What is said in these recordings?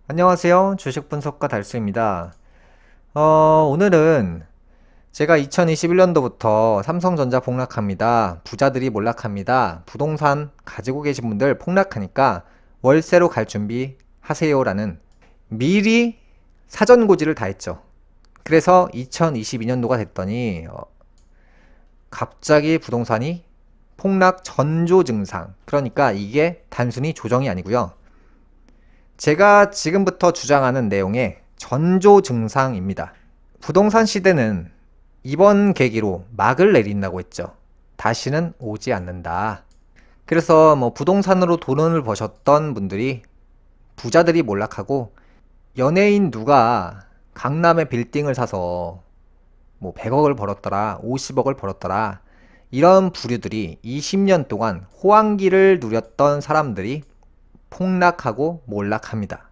안녕하세요. 주식 분석가 달수입니다. 오늘은 제가 2021년도부터 삼성전자 폭락합니다. 부자들이 몰락합니다. 부동산 가지고 계신 분들 폭락하니까 월세로 갈 준비 하세요라는 미리 사전고지를 다 했죠. 그래서 2022년도가 됐더니 갑자기 부동산이 폭락 전조 증상. 그러니까 이게 단순히 조정이 아니고요. 제가 지금부터 주장하는 내용의 전조 증상입니다. 부동산 시대는 이번 계기로 막을 내린다고 했죠. 다시는 오지 않는다. 그래서 부동산으로 돈을 버셨던 분들이 부자들이 몰락하고 연예인 누가 강남에 빌딩을 사서 100억을 벌었더라, 50억을 벌었더라. 이런 부류들이 20년 동안 호황기를 누렸던 사람들이 폭락하고 몰락합니다.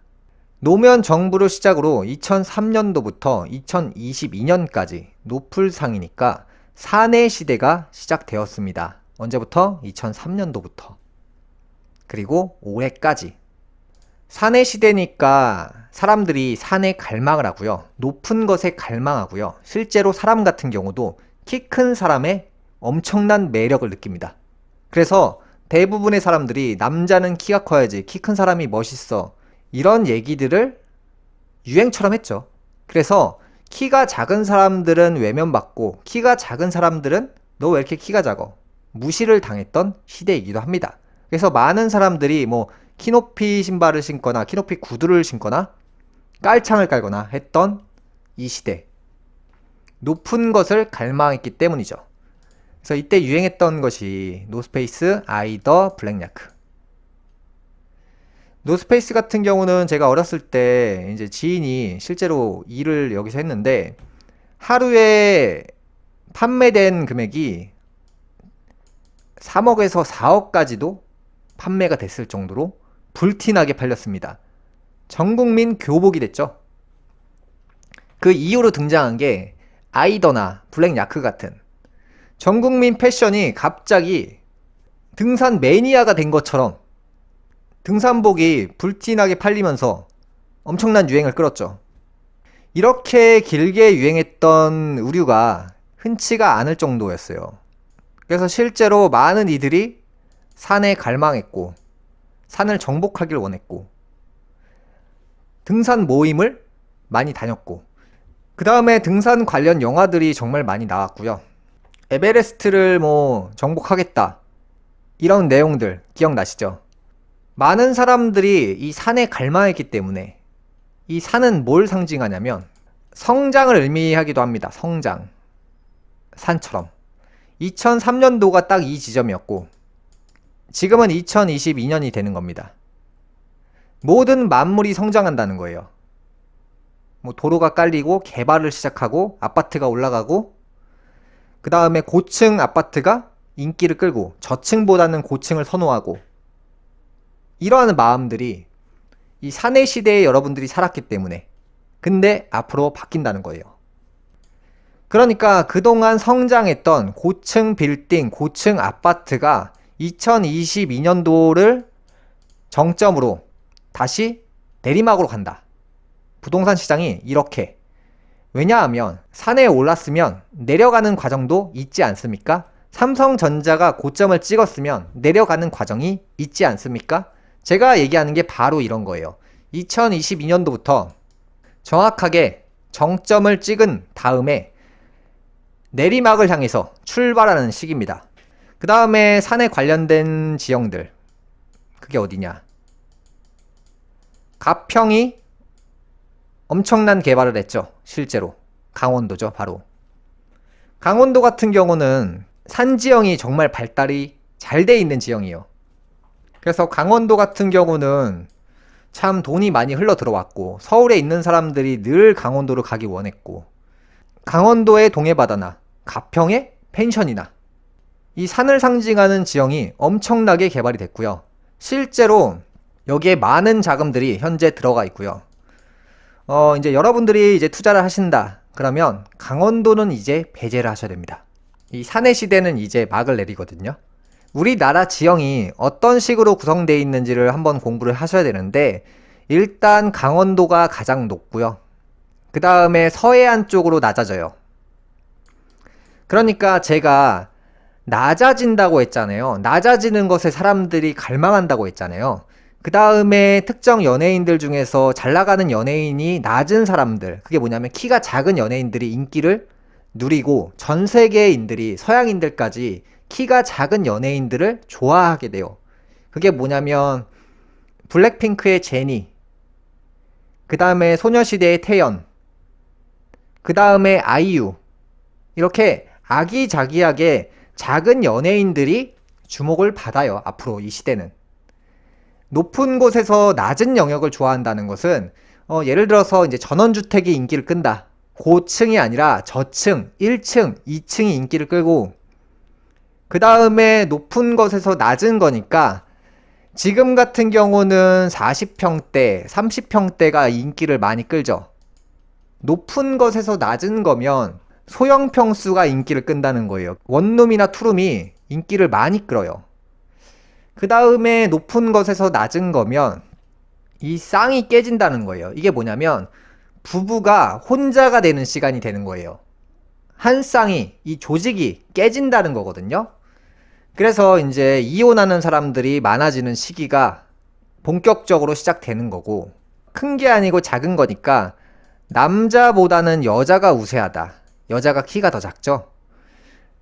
노무현 정부를 시작으로 2003년도부터 2022년까지 노플상이니까 사내 시대가 시작되었습니다. 언제부터? 2003년도부터. 그리고 올해까지. 사내 시대니까 사람들이 산에 갈망을 하고요. 높은 것에 갈망하고요. 실제로 사람 같은 경우도 키 큰 사람의 엄청난 매력을 느낍니다. 그래서 대부분의 사람들이 남자는 키가 커야지, 키 큰 사람이 멋있어, 이런 얘기들을 유행처럼 했죠. 그래서 키가 작은 사람들은 외면받고 키가 작은 사람들은 너 왜 이렇게 키가 작어? 무시를 당했던 시대이기도 합니다. 그래서 많은 사람들이 키높이 신발을 신거나 키높이 구두를 신거나 깔창을 깔거나 했던 이 시대. 높은 것을 갈망했기 때문이죠. 그래서 이때 유행했던 것이 노스페이스, 아이더, 블랙야크. 노스페이스 같은 경우는 제가 어렸을 때 이제 지인이 실제로 일을 여기서 했는데 하루에 판매된 금액이 3억에서 4억까지도 판매가 됐을 정도로 불티나게 팔렸습니다. 전국민 교복이 됐죠. 그 이후로 등장한 게 아이더나 블랙야크 같은 전국민 패션이 갑자기 등산 매니아가 된 것처럼 등산복이 불티나게 팔리면서 엄청난 유행을 끌었죠. 이렇게 길게 유행했던 의류가 흔치가 않을 정도였어요. 그래서 실제로 많은 이들이 산에 갈망했고 산을 정복하길 원했고 등산 모임을 많이 다녔고 그 다음에 등산 관련 영화들이 정말 많이 나왔고요. 에베레스트를 정복하겠다, 이런 내용들 기억나시죠? 많은 사람들이 이 산에 갈망했기 때문에 이 산은 뭘 상징하냐면 성장을 의미하기도 합니다. 성장. 산처럼. 2003년도가 딱 이 지점이었고 지금은 2022년이 되는 겁니다. 모든 만물이 성장한다는 거예요. 도로가 깔리고 개발을 시작하고 아파트가 올라가고 그 다음에 고층 아파트가 인기를 끌고 저층보다는 고층을 선호하고 이러한 마음들이 이 사내 시대에 여러분들이 살았기 때문에 근데 앞으로 바뀐다는 거예요. 그러니까 그동안 성장했던 고층 빌딩, 고층 아파트가 2022년도를 정점으로 다시 내리막으로 간다. 부동산 시장이 이렇게. 왜냐하면 산에 올랐으면 내려가는 과정도 있지 않습니까? 삼성전자가 고점을 찍었으면 내려가는 과정이 있지 않습니까? 제가 얘기하는 게 바로 이런 거예요. 2022년도부터 정확하게 정점을 찍은 다음에 내리막을 향해서 출발하는 시기입니다. 그 다음에 산에 관련된 지형들, 그게 어디냐? 가평이 엄청난 개발을 했죠. 실제로 강원도죠. 바로 강원도 같은 경우는 산지형이 정말 발달이 잘 돼 있는 지형이에요. 그래서 강원도 같은 경우는 참 돈이 많이 흘러 들어왔고 서울에 있는 사람들이 늘 강원도로 가기 원했고 강원도의 동해바다나 가평의 펜션이나 이 산을 상징하는 지형이 엄청나게 개발이 됐고요. 실제로 여기에 많은 자금들이 현재 들어가 있고요. 이제 여러분들이 이제 투자를 하신다. 그러면 강원도는 이제 배제를 하셔야 됩니다. 이 사내 시대는 이제 막을 내리거든요. 우리나라 지형이 어떤 식으로 구성되어 있는지를 한번 공부를 하셔야 되는데 일단 강원도가 가장 높고요. 그 다음에 서해안 쪽으로 낮아져요. 그러니까 제가 낮아진다고 했잖아요. 낮아지는 것에 사람들이 갈망한다고 했잖아요. 그 다음에 특정 연예인들 중에서 잘 나가는 연예인이 낮은 사람들, 그게 뭐냐면 키가 작은 연예인들이 인기를 누리고 전 세계인들이, 서양인들까지 키가 작은 연예인들을 좋아하게 돼요. 그게 뭐냐면 블랙핑크의 제니, 그 다음에 소녀시대의 태연, 그 다음에 아이유, 이렇게 아기자기하게 작은 연예인들이 주목을 받아요. 앞으로 이 시대는. 높은 곳에서 낮은 영역을 좋아한다는 것은 예를 들어서 이제 전원주택이 인기를 끈다. 고층이 아니라 저층, 1층, 2층이 인기를 끌고, 그 다음에 높은 것에서 낮은 거니까 지금 같은 경우는 40평대, 30평대가 인기를 많이 끌죠. 높은 것에서 낮은 거면 소형 평수가 인기를 끈다는 거예요. 원룸이나 투룸이 인기를 많이 끌어요. 그 다음에 높은 것에서 낮은 거면 이 쌍이 깨진다는 거예요. 이게 뭐냐면 부부가 혼자가 되는 시간이 되는 거예요. 한 쌍이, 이 조직이 깨진다는 거거든요. 그래서 이제 이혼하는 사람들이 많아지는 시기가 본격적으로 시작되는 거고, 큰 게 아니고 작은 거니까 남자보다는 여자가 우세하다. 여자가 키가 더 작죠.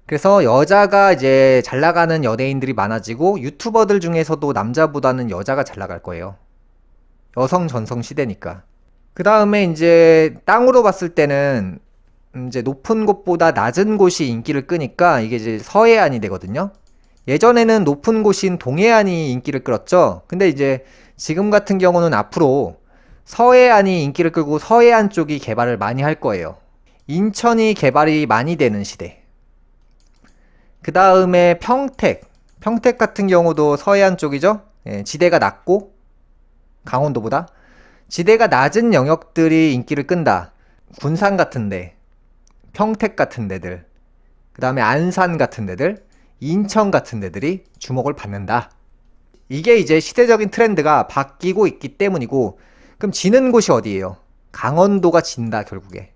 그래서 여자가 이제 잘 나가는 연예인들이 많아지고, 유튜버들 중에서도 남자보다는 여자가 잘 나갈 거예요. 여성 전성 시대니까. 그 다음에 이제 땅으로 봤을 때는 이제 높은 곳보다 낮은 곳이 인기를 끄니까 이게 이제 서해안이 되거든요. 예전에는 높은 곳인 동해안이 인기를 끌었죠. 근데 이제 지금 같은 경우는 앞으로 서해안이 인기를 끌고 서해안 쪽이 개발을 많이 할 거예요. 인천이 개발이 많이 되는 시대. 그 다음에 평택. 평택 같은 경우도 서해안 쪽이죠. 예, 지대가 낮고, 강원도보다 지대가 낮은 영역들이 인기를 끈다. 군산 같은 데, 평택 같은 데들, 그 다음에 안산 같은 데들, 인천 같은 데들이 주목을 받는다. 이게 이제 시대적인 트렌드가 바뀌고 있기 때문이고, 그럼 지는 곳이 어디예요? 강원도가 진다, 결국에.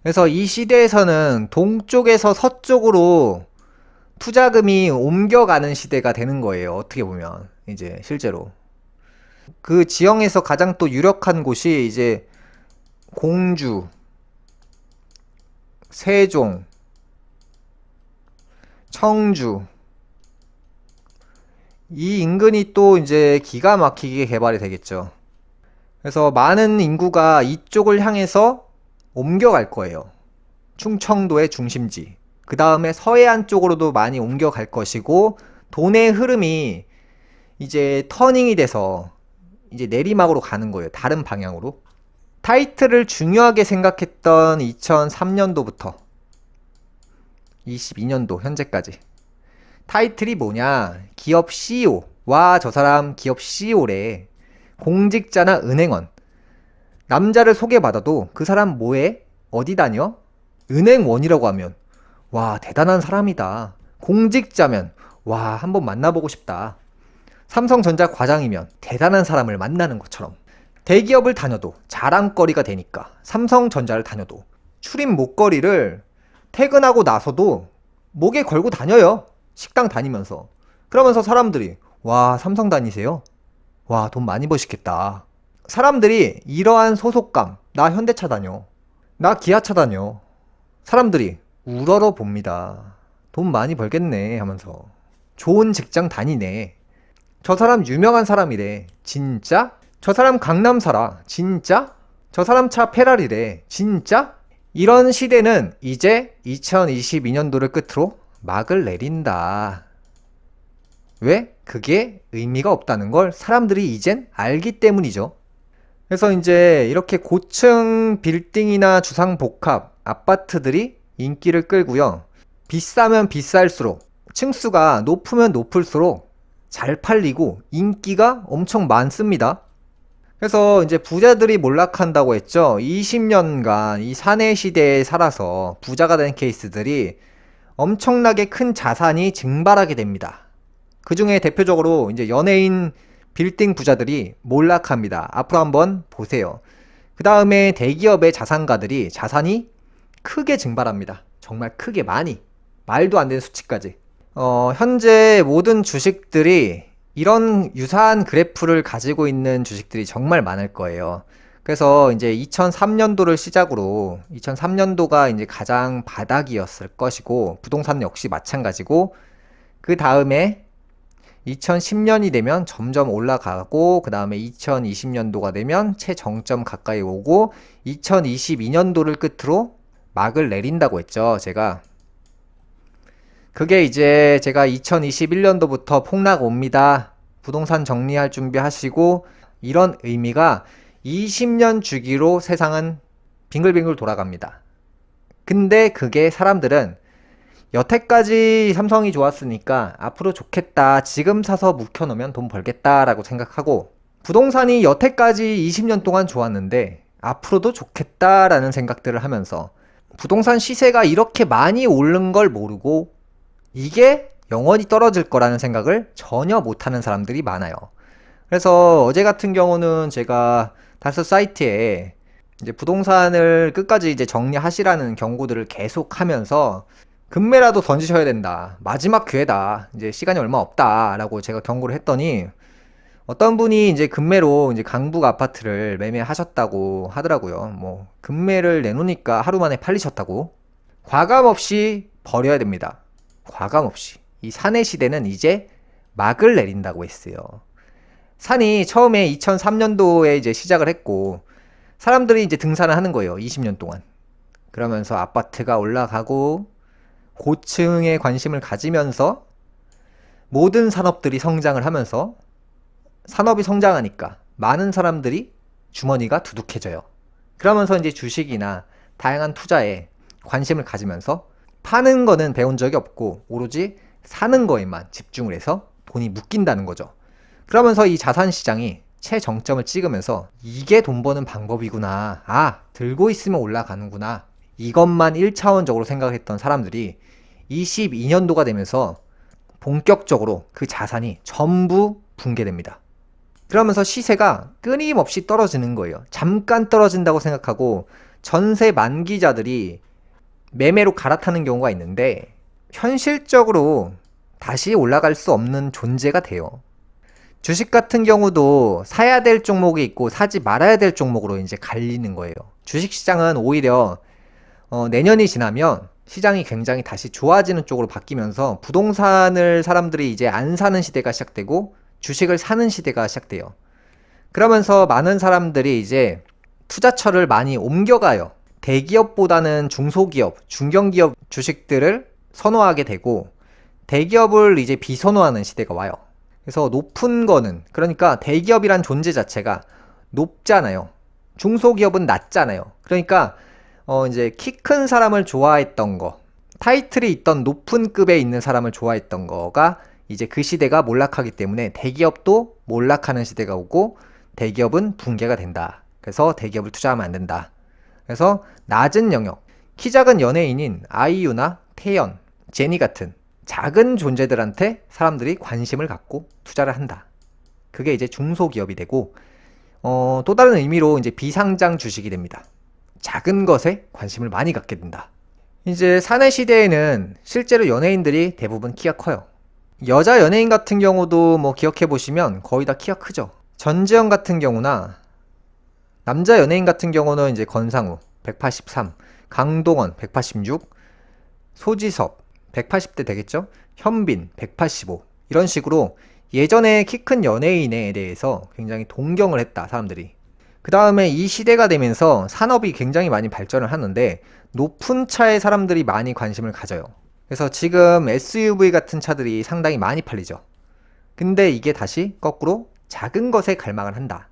그래서 이 시대에서는 동쪽에서 서쪽으로 투자금이 옮겨가는 시대가 되는 거예요. 어떻게 보면 이제 실제로 그 지형에서 가장 또 유력한 곳이 이제 공주, 세종, 청주, 이 인근이 또 이제 기가 막히게 개발이 되겠죠. 그래서 많은 인구가 이쪽을 향해서 옮겨갈 거예요. 충청도의 중심지. 그 다음에 서해안 쪽으로도 많이 옮겨갈 것이고, 돈의 흐름이 이제 터닝이 돼서 이제 내리막으로 가는 거예요. 다른 방향으로. 타이틀을 중요하게 생각했던 2003년도부터 22년도 현재까지. 타이틀이 뭐냐? 기업 CEO. 와, 저 사람 기업 CEO래. 공직자나 은행원. 남자를 소개받아도 그 사람 뭐해? 어디 다녀? 은행원이라고 하면 와, 대단한 사람이다. 공직자면 와, 한번 만나보고 싶다. 삼성전자 과장이면 대단한 사람을 만나는 것처럼. 대기업을 다녀도 자랑거리가 되니까 삼성전자를 다녀도 출입 목걸이를 퇴근하고 나서도 목에 걸고 다녀요. 식당 다니면서. 그러면서 사람들이 와, 삼성 다니세요? 와, 돈 많이 버시겠다. 사람들이 이러한 소속감, 나 현대차 다녀, 나 기아차 다녀, 사람들이 우러러 봅니다. 돈 많이 벌겠네 하면서. 좋은 직장 다니네. 저 사람 유명한 사람이래. 진짜? 저 사람 강남 살아. 진짜? 저 사람 차 페라리래. 진짜? 이런 시대는 이제 2022년도를 끝으로 막을 내린다. 왜? 그게 의미가 없다는 걸 사람들이 이젠 알기 때문이죠. 그래서 이제 이렇게 고층 빌딩이나 주상복합 아파트들이 인기를 끌고요. 비싸면 비쌀수록, 층수가 높으면 높을수록 잘 팔리고 인기가 엄청 많습니다. 그래서 이제 부자들이 몰락한다고 했죠. 20년간 이 사내 시대에 살아서 부자가 된 케이스들이 엄청나게 큰 자산이 증발하게 됩니다. 그 중에 대표적으로 이제 연예인 빌딩 부자들이 몰락합니다. 앞으로 한번 보세요. 그 다음에 대기업의 자산가들이 자산이 크게 증발합니다. 정말 크게 많이. 말도 안 되는 수치까지. 현재 모든 주식들이 이런 유사한 그래프를 가지고 있는 주식들이 정말 많을 거예요. 그래서 이제 2003년도를 시작으로 2003년도가 이제 가장 바닥이었을 것이고, 부동산 역시 마찬가지고, 그 다음에 2010년이 되면 점점 올라가고, 그 다음에 2020년도가 되면 최정점 가까이 오고, 2022년도를 끝으로 막을 내린다고 했죠, 제가. 그게 이제 제가 2021년도부터 폭락 옵니다. 부동산 정리할 준비하시고, 이런 의미가 20년 주기로 세상은 빙글빙글 돌아갑니다. 근데 그게 사람들은 여태까지 삼성이 좋았으니까 앞으로 좋겠다, 지금 사서 묵혀놓으면 돈 벌겠다라고 생각하고, 부동산이 여태까지 20년 동안 좋았는데 앞으로도 좋겠다라는 생각들을 하면서 부동산 시세가 이렇게 많이 오른 걸 모르고 이게 영원히 떨어질 거라는 생각을 전혀 못하는 사람들이 많아요. 그래서 어제 같은 경우는 제가 다스 사이트에 이제 부동산을 끝까지 이제 정리하시라는 경고들을 계속 하면서 금매라도 던지셔야 된다, 마지막 기회다, 이제 시간이 얼마 없다 라고 제가 경고를 했더니, 어떤 분이 이제 금매로 이제 강북 아파트를 매매하셨다고 하더라고요. 뭐 금매를 내놓으니까 하루 만에 팔리셨다고. 과감 없이 버려야 됩니다. 과감 없이. 이 산의 시대는 이제 막을 내린다고 했어요. 산이 처음에 2003년도에 이제 시작을 했고, 사람들이 이제 등산을 하는 거예요. 20년 동안. 그러면서 아파트가 올라가고 고층에 관심을 가지면서 모든 산업들이 성장을 하면서, 산업이 성장하니까 많은 사람들이 주머니가 두둑해져요. 그러면서 이제 주식이나 다양한 투자에 관심을 가지면서 파는 거는 배운 적이 없고 오로지 사는 거에만 집중을 해서 돈이 묶인다는 거죠. 그러면서 이 자산 시장이 최정점을 찍으면서 이게 돈 버는 방법이구나, 아, 들고 있으면 올라가는구나, 이것만 1차원적으로 생각했던 사람들이 22년도가 되면서 본격적으로 그 자산이 전부 붕괴됩니다. 그러면서 시세가 끊임없이 떨어지는 거예요. 잠깐 떨어진다고 생각하고 전세 만기자들이 매매로 갈아타는 경우가 있는데, 현실적으로 다시 올라갈 수 없는 존재가 돼요. 주식 같은 경우도 사야 될 종목이 있고 사지 말아야 될 종목으로 이제 갈리는 거예요. 주식 시장은 오히려 내년이 지나면 시장이 굉장히 다시 좋아지는 쪽으로 바뀌면서 부동산을 사람들이 이제 안 사는 시대가 시작되고 주식을 사는 시대가 시작돼요. 그러면서 많은 사람들이 이제 투자처를 많이 옮겨가요. 대기업보다는 중소기업, 중견기업 주식들을 선호하게 되고 대기업을 이제 비선호하는 시대가 와요. 그래서 높은 거는, 그러니까 대기업이란 존재 자체가 높잖아요. 중소기업은 낮잖아요. 그러니까 이제 키 큰 사람을 좋아했던 거, 타이틀이 있던 높은 급에 있는 사람을 좋아했던 거가 이제 그 시대가 몰락하기 때문에 대기업도 몰락하는 시대가 오고 대기업은 붕괴가 된다. 그래서 대기업을 투자하면 안 된다. 그래서 낮은 영역, 키 작은 연예인인 아이유나 태연, 제니 같은 작은 존재들한테 사람들이 관심을 갖고 투자를 한다. 그게 이제 중소기업이 되고, 또 다른 의미로 이제 비상장 주식이 됩니다. 작은 것에 관심을 많이 갖게 된다. 이제 사내 시대에는 실제로 연예인들이 대부분 키가 커요. 여자 연예인 같은 경우도 뭐 기억해 보시면 거의 다 키가 크죠. 전지현 같은 경우나 남자 연예인 같은 경우는 이제 권상우 183, 강동원 186, 소지섭 180대 되겠죠? 현빈 185, 이런 식으로 예전에 키 큰 연예인에 대해서 굉장히 동경을 했다, 사람들이. 그 다음에 이 시대가 되면서 산업이 굉장히 많이 발전을 하는데 높은 차에 사람들이 많이 관심을 가져요. 그래서 지금 SUV 같은 차들이 상당히 많이 팔리죠. 근데 이게 다시 거꾸로 작은 것에 갈망을 한다.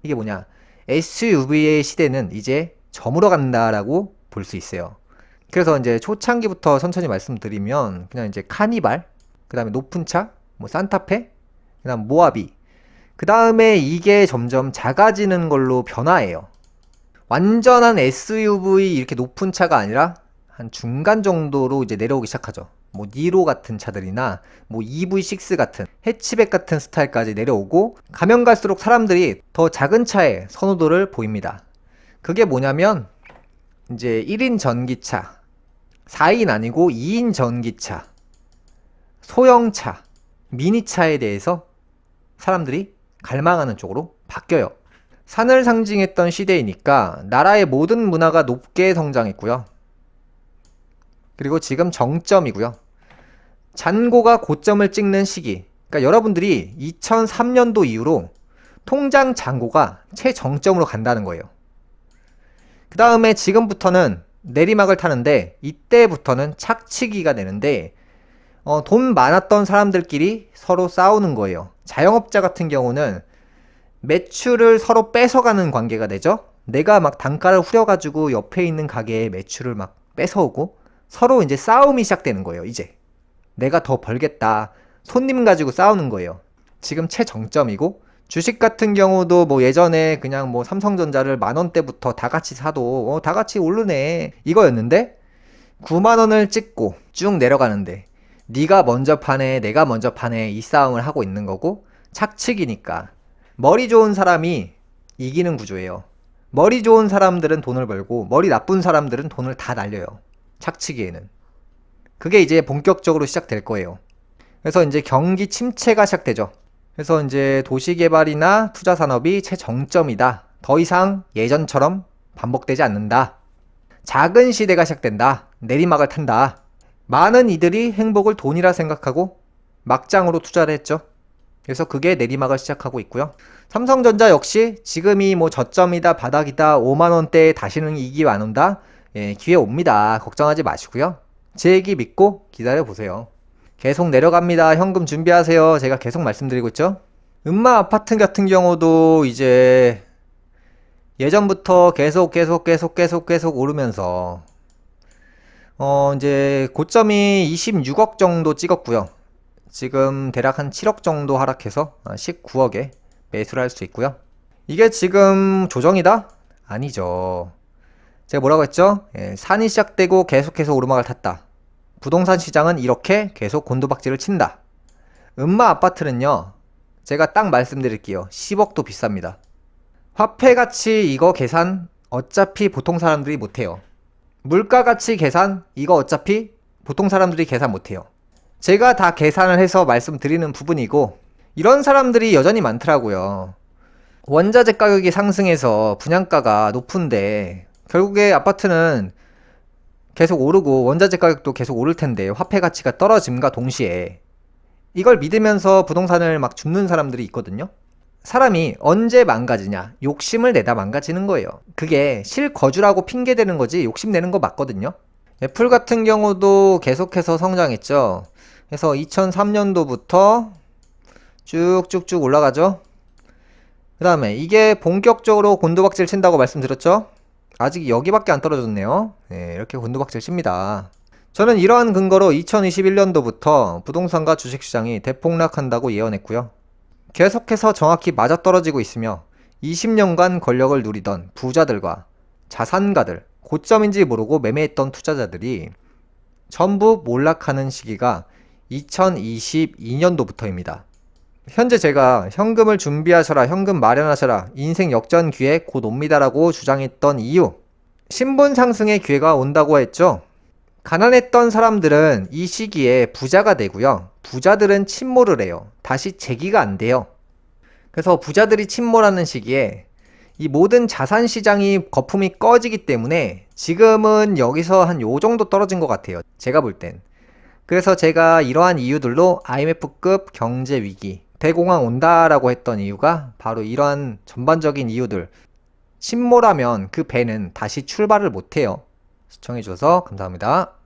이게 뭐냐? SUV의 시대는 이제 저물어 간다라고 볼 수 있어요. 그래서 이제 초창기부터 천천히 말씀드리면 그냥 이제 카니발, 그 다음에 높은 차, 뭐 산타페, 그 다음 모하비, 그 다음에 이게 점점 작아지는 걸로 변화해요. 완전한 SUV 이렇게 높은 차가 아니라 한 중간 정도로 이제 내려오기 시작하죠. 뭐 니로 같은 차들이나 뭐 EV6 같은 해치백 같은 스타일까지 내려오고, 가면 갈수록 사람들이 더 작은 차에 선호도를 보입니다. 그게 뭐냐면 이제 1인 전기차, 4인 아니고 2인 전기차, 소형차, 미니차에 대해서 사람들이 갈망하는 쪽으로 바뀌어요. 산을 상징했던 시대이니까 나라의 모든 문화가 높게 성장했고요. 그리고 지금 정점이고요. 잔고가 고점을 찍는 시기. 그러니까 여러분들이 2003년도 이후로 통장 잔고가 최정점으로 간다는 거예요. 그 다음에 지금부터는 내리막을 타는데, 이때부터는 착취기가 되는데, 돈 많았던 사람들끼리 서로 싸우는 거예요. 자영업자 같은 경우는 매출을 서로 뺏어가는 관계가 되죠. 내가 막 단가를 후려가지고 옆에 있는 가게에 매출을 막 뺏어오고, 서로 이제 싸움이 시작되는 거예요. 이제 내가 더 벌겠다, 손님 가지고 싸우는 거예요. 지금 최정점이고, 주식 같은 경우도 뭐 예전에 그냥 뭐 삼성전자를 10,000원대부터 다 같이 사도 다 같이 오르네 이거였는데, 90,000원을 찍고 쭉 내려가는데 네가 먼저 파네 내가 먼저 파네 이 싸움을 하고 있는 거고, 착취기니까 머리 좋은 사람이 이기는 구조예요. 머리 좋은 사람들은 돈을 벌고 머리 나쁜 사람들은 돈을 다 날려요. 착취기에는. 그게 이제 본격적으로 시작될 거예요. 그래서 이제 경기 침체가 시작되죠. 그래서 이제 도시개발이나 투자산업이 최정점이다. 더 이상 예전처럼 반복되지 않는다. 작은 시대가 시작된다. 내리막을 탄다. 많은 이들이 행복을 돈이라 생각하고 막장으로 투자를 했죠. 그래서 그게 내리막을 시작하고 있고요. 삼성전자 역시 지금이 뭐 저점이다, 바닥이다, 50,000원대에 다시는 이 기회 안 온다. 예, 기회 옵니다. 걱정하지 마시고요. 제 얘기 믿고 기다려보세요. 계속 내려갑니다. 현금 준비하세요. 제가 계속 말씀드리고 있죠. 음마 아파트 같은 경우도 이제 예전부터 계속 오르면서 이제 고점이 26억 정도 찍었고요. 지금 대략 한 7억 정도 하락해서 19억에 매수를 할 수 있고요. 이게 지금 조정이다? 아니죠. 제가 뭐라고 했죠? 예, 산이 시작되고 계속해서 오르막을 탔다. 부동산 시장은 이렇게 계속 곤두박질을 친다. 음마 아파트는요, 제가 딱 말씀드릴게요. 10억도 비쌉니다. 화폐가치 이거 계산 어차피 보통 사람들이 못해요. 물가가치 계산 이거 어차피 보통 사람들이 계산 못해요. 제가 다 계산을 해서 말씀드리는 부분이고, 이런 사람들이 여전히 많더라고요. 원자재 가격이 상승해서 분양가가 높은데 결국에 아파트는 계속 오르고 원자재 가격도 계속 오를 텐데 화폐 가치가 떨어짐과 동시에 이걸 믿으면서 부동산을 막 줍는 사람들이 있거든요. 사람이 언제 망가지냐? 욕심을 내다 망가지는 거예요. 그게 실거주라고 핑계대는 거지 욕심내는 거 맞거든요. 애플 같은 경우도 계속해서 성장했죠. 그래서 2003년도부터 쭉쭉쭉 올라가죠. 그 다음에 이게 본격적으로 곤두박질 친다고 말씀드렸죠. 아직 여기밖에 안 떨어졌네요. 네, 이렇게 곤두박질 칩니다. 저는 이러한 근거로 2021년도부터 부동산과 주식시장이 대폭락한다고 예언했고요. 계속해서 정확히 맞아떨어지고 있으며 20년간 권력을 누리던 부자들과 자산가들, 고점인지 모르고 매매했던 투자자들이 전부 몰락하는 시기가 2022년도부터입니다. 현재 제가 현금을 준비하셔라, 현금 마련하셔라, 인생 역전 기회 곧 옵니다라고 주장했던 이유, 신분 상승의 기회가 온다고 했죠. 가난했던 사람들은 이 시기에 부자가 되고요. 부자들은 침몰을 해요. 다시 재기가 안 돼요. 그래서 부자들이 침몰하는 시기에 이 모든 자산 시장이 거품이 꺼지기 때문에 지금은 여기서 한 요 정도 떨어진 것 같아요. 제가 볼 땐. 그래서 제가 이러한 이유들로 IMF급 경제 위기, 대공황 온다라고 했던 이유가 바로 이러한 전반적인 이유들. 침몰하면 그 배는 다시 출발을 못해요. 시청해주셔서 감사합니다.